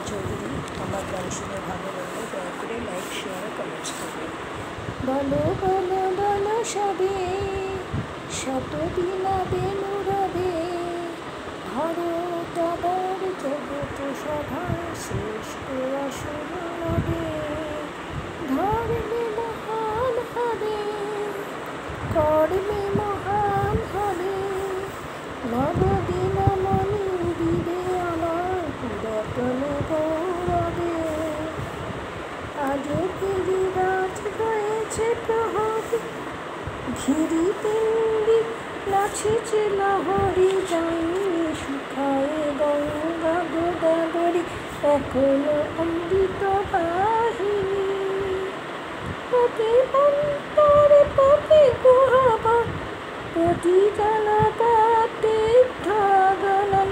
চৌধুরী। আমার গান শুনে ভালো লাগলে দয়া করে লাইক, শেয়ার, কমেন্টস করবেন। বলো বলো বলো সবে, শত বিলাবে নুরবে, ভারত আবার জগৎ সভার শ্রেষ্ঠ আসন রবে। ধর্মে মহান হবে, কর্মে মহান হবে, নবদিন মনি উড়িবে আমার পুরাতন গৌরবে। আজও গিরিরাজ হয়েছে প্রহরী, ঘিরি পিণ্ডি নাচেছে লহরী, যায়নি শুকায় গঙ্গা গোদাবরী, এখনো অমৃত বাহিনী। পতি অন্তরে পতি গুহাবা, পতি জলপাতে ধাগনম,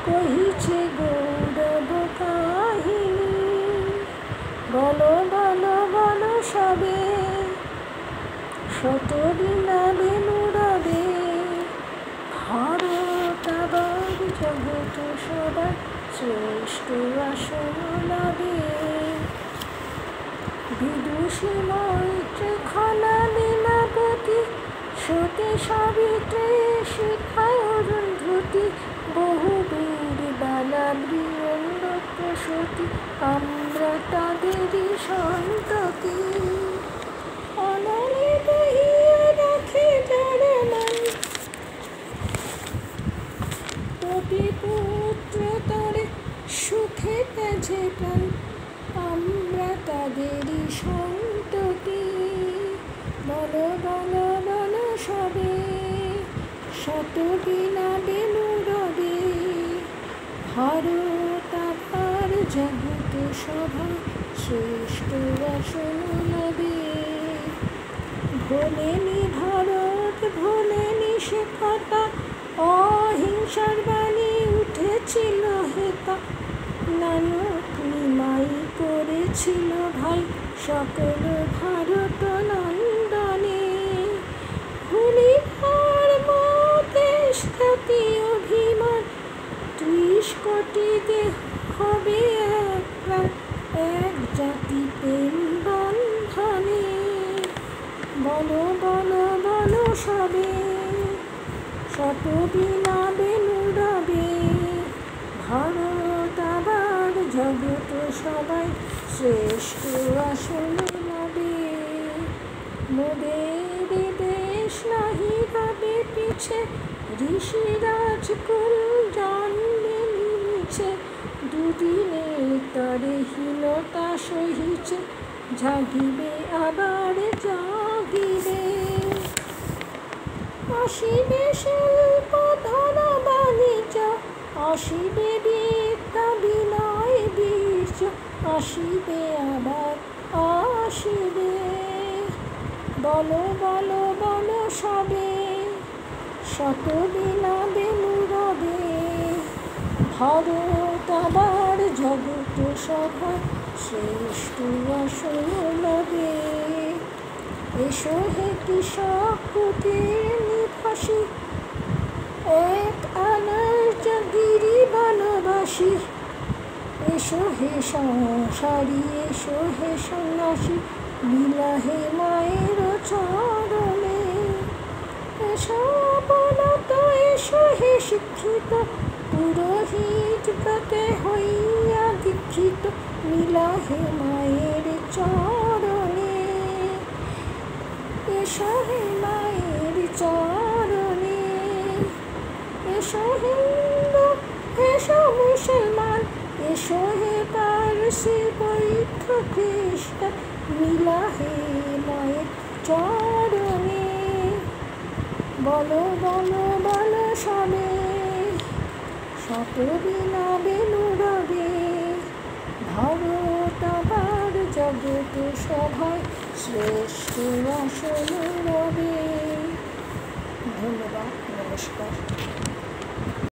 কহিছে গৌরব কাহিনী। বলো বলো বলো সবে, শত বিলাবে নুরবে, ভারত আবার জগৎ সবার শ্রেষ্ঠ আসন লবে। বিদুষী মৈত্রী খনা লীলাবতী, সতী সাবিত্রী শিখা অরুন্ধতী, বহু বীর বালা বৃন্দ প্রসূতি, আমরা তাদেরই সন্ততি। অনলে বহিয়া রাখে যারা মান, পতি পুত্র তরে সুখে তেজে প্রাণ, আমরা তাদেরই সন্ততি। বলো বলো বলো সবে, শত বিলাবে নুরবে, ভারত আবার জগৎ সভা শ্রেষ্ঠ আসন লবে। ভোলেনি ভারত ভোলেনি সে কথা, অহিংসার বাণী উঠেছিল হেতা, নানক নিমাই করেছিল ভাই সকল ভারত নন্দনে। ভুলি ধর্ম দেশ জাতি অভিমান, 30 কোটি দেহ হবে এক প্রাণ, এক জাতি প্রেম বন্ধনে। বলো বলো বলো সবে, শত বিলাবে নুরবে, ভারত আবার জগৎ সবাই শ্রেষ্ঠ আসন লবে। মোদের দেশ নাহি রবে পিছে, ঋষিরাজ কুল জন্মেনি মিছে, দুদিনে তরে হীনতা সহিছে, জাগিবে আবার জাগিবে। আসিবে শিল্প ধন বাণিজ্য, আসিবে বিদ্যা বিনয় বীর্য, আসিবে আবার আসিবে। বলো বলো বলো সবে, শত বিলাবে নুরবে, ভারত আবার জগৎ সভায় শ্রেষ্ঠ আসন লবে। এসো হে কৃষক কুটির নিবাসী, এক আনার্য গিরি বনবাসী, এসো হে সংসারী এসো হে সন্ন্যাসী, বিলাহে মায়ের চরণে। এসো অবনত এসো হে শিক্ষিত, পুরোহিত ব্রতে হইয়া দীক্ষিত, বিলাহে মায়ের চরণে। এসো হে মায়ের চরণে। এসো হিন্দু এসো মুসলমান, এসো হে পারসি বৌদ্ধ খ্রিস্টান, বিলাহে মায়ের চরণে। বলো বলো বলো সবে, শত বিলাবে নুরবে, ভারত আবার জগৎ সভায় শ্রেষ্ঠ আসন লবে। ধন্যবাদ, নমস্কার।